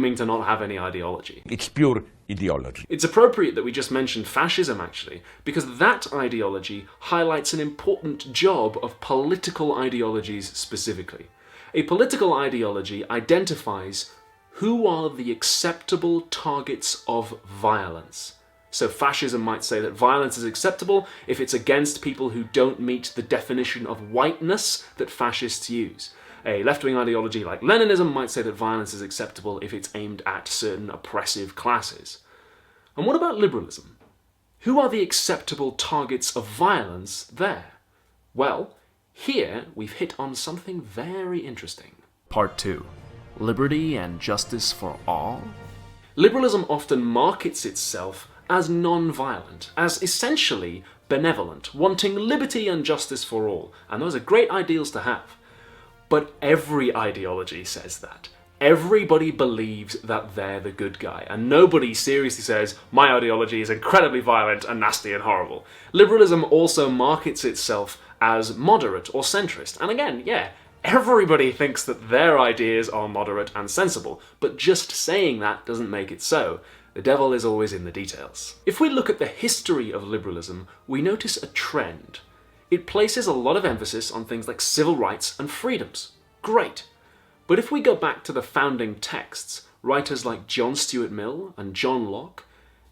claiming to not have any ideology. It's pure ideology. It's appropriate that we just mentioned fascism, actually, because that ideology highlights an important job of political ideologies specifically. A political ideology identifies who are the acceptable targets of violence. So fascism might say that violence is acceptable if it's against people who don't meet the definition of whiteness that fascists use. A left-wing ideology like Leninism might say that violence is acceptable if it's aimed at certain oppressive classes. And what about liberalism? Who are the acceptable targets of violence there? Well, here we've hit on something very interesting. Part 2. Liberty and justice for all? Liberalism often markets itself as non-violent, as essentially benevolent, wanting liberty and justice for all, and those are great ideals to have. But every ideology says that. Everybody believes that they're the good guy, and nobody seriously says, my ideology is incredibly violent and nasty and horrible. Liberalism also markets itself as moderate or centrist, and again, yeah, everybody thinks that their ideas are moderate and sensible, but just saying that doesn't make it so. The devil is always in the details. If we look at the history of liberalism, we notice a trend. It places a lot of emphasis on things like civil rights and freedoms. Great. But if we go back to the founding texts, writers like John Stuart Mill and John Locke,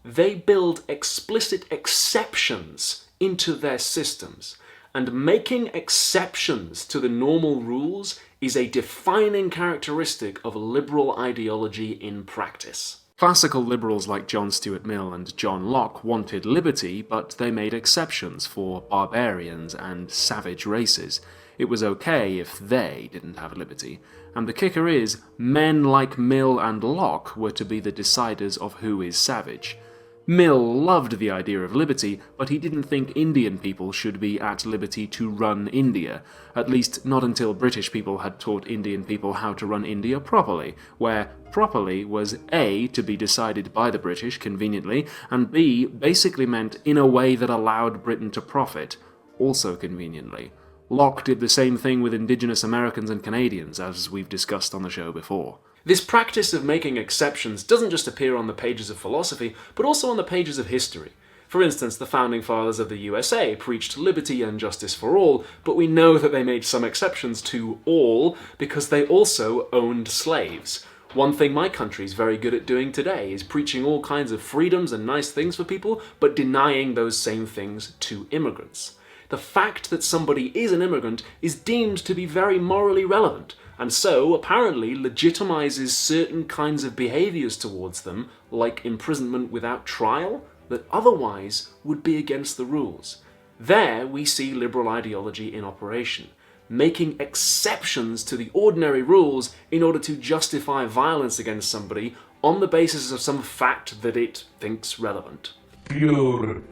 they build explicit exceptions into their systems. And making exceptions to the normal rules is a defining characteristic of liberal ideology in practice. Classical liberals like John Stuart Mill and John Locke wanted liberty, but they made exceptions for barbarians and savage races. It was okay if they didn't have liberty. And the kicker is, men like Mill and Locke were to be the deciders of who is savage. Mill loved the idea of liberty, but he didn't think Indian people should be at liberty to run India, at least not until British people had taught Indian people how to run India properly, where properly was A, to be decided by the British conveniently, and B, basically meant in a way that allowed Britain to profit, also conveniently. Locke did the same thing with Indigenous Americans and Canadians, as we've discussed on the show before. This practice of making exceptions doesn't just appear on the pages of philosophy, but also on the pages of history. For instance, the founding fathers of the USA preached liberty and justice for all, but we know that they made some exceptions to all because they also owned slaves. One thing my country's very good at doing today is preaching all kinds of freedoms and nice things for people, but denying those same things to immigrants. The fact that somebody is an immigrant is deemed to be very morally relevant, and so apparently legitimizes certain kinds of behaviors towards them, like imprisonment without trial, that otherwise would be against the rules. There we see liberal ideology in operation, making exceptions to the ordinary rules in order to justify violence against somebody on the basis of some fact that it thinks relevant. Pure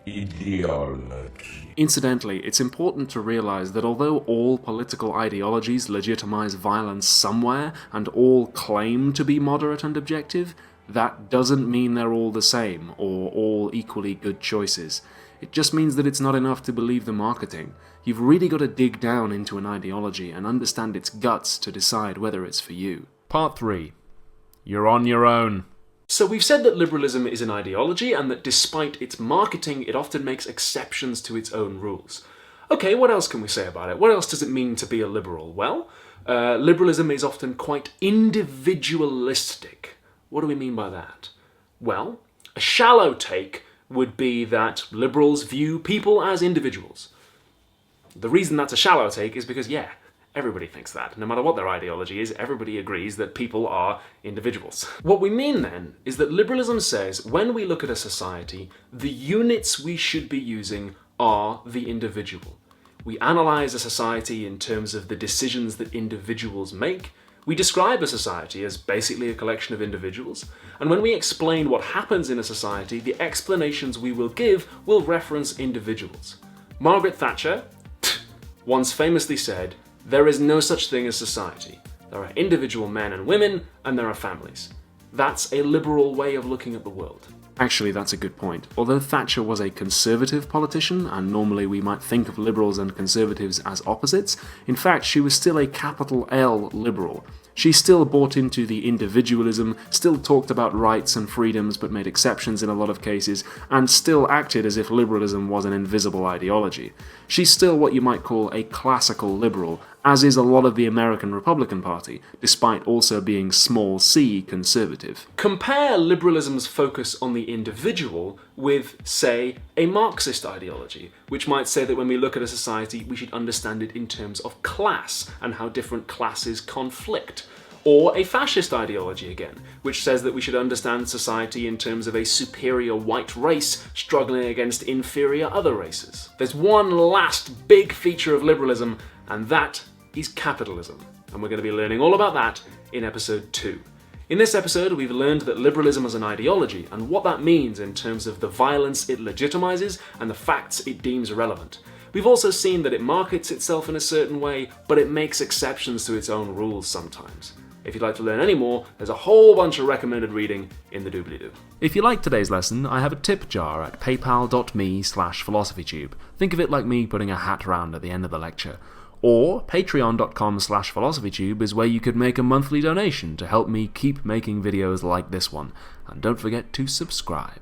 ideology. Incidentally, it's important to realize that although all political ideologies legitimize violence somewhere, and all claim to be moderate and objective, that doesn't mean they're all the same, or all equally good choices. It just means that it's not enough to believe the marketing. You've really got to dig down into an ideology and understand its guts to decide whether it's for you. Part 3. You're on your own. So we've said that liberalism is an ideology and that despite its marketing, it often makes exceptions to its own rules. Okay, what else can we say about it? What else does it mean to be a liberal? Well, liberalism is often quite individualistic. What do we mean by that? Well, a shallow take would be that liberals view people as individuals. The reason that's a shallow take is because, yeah, everybody thinks that. No matter what their ideology is, everybody agrees that people are individuals. What we mean then is that liberalism says when we look at a society, the units we should be using are the individual. We analyze a society in terms of the decisions that individuals make. We describe a society as basically a collection of individuals, and when we explain what happens in a society, the explanations we will give will reference individuals. Margaret Thatcher once famously said, "There is no such thing as society. There are individual men and women, and there are families." That's a liberal way of looking at the world. Actually, that's a good point. Although Thatcher was a conservative politician, and normally we might think of liberals and conservatives as opposites, in fact she was still a capital L liberal. She still bought into the individualism, still talked about rights and freedoms but made exceptions in a lot of cases, and still acted as if liberalism was an invisible ideology. She's still what you might call a classical liberal, as is a lot of the American Republican Party, despite also being small c conservative. Compare liberalism's focus on the individual with, say, a Marxist ideology, which might say that when we look at a society we should understand it in terms of class and how different classes conflict. Or a fascist ideology again, which says that we should understand society in terms of a superior white race struggling against inferior other races. There's one last big feature of liberalism, and that is capitalism. And we're going to be learning all about that in episode 2. In this episode, we've learned that liberalism is an ideology and what that means in terms of the violence it legitimizes and the facts it deems relevant. We've also seen that it markets itself in a certain way, but it makes exceptions to its own rules sometimes. If you'd like to learn any more, there's a whole bunch of recommended reading in the doobly-doo. If you liked today's lesson, I have a tip jar at paypal.me/philosophytube. Think of it like me putting a hat round at the end of the lecture. Or patreon.com/philosophytube is where you could make a monthly donation to help me keep making videos like this one. And don't forget to subscribe.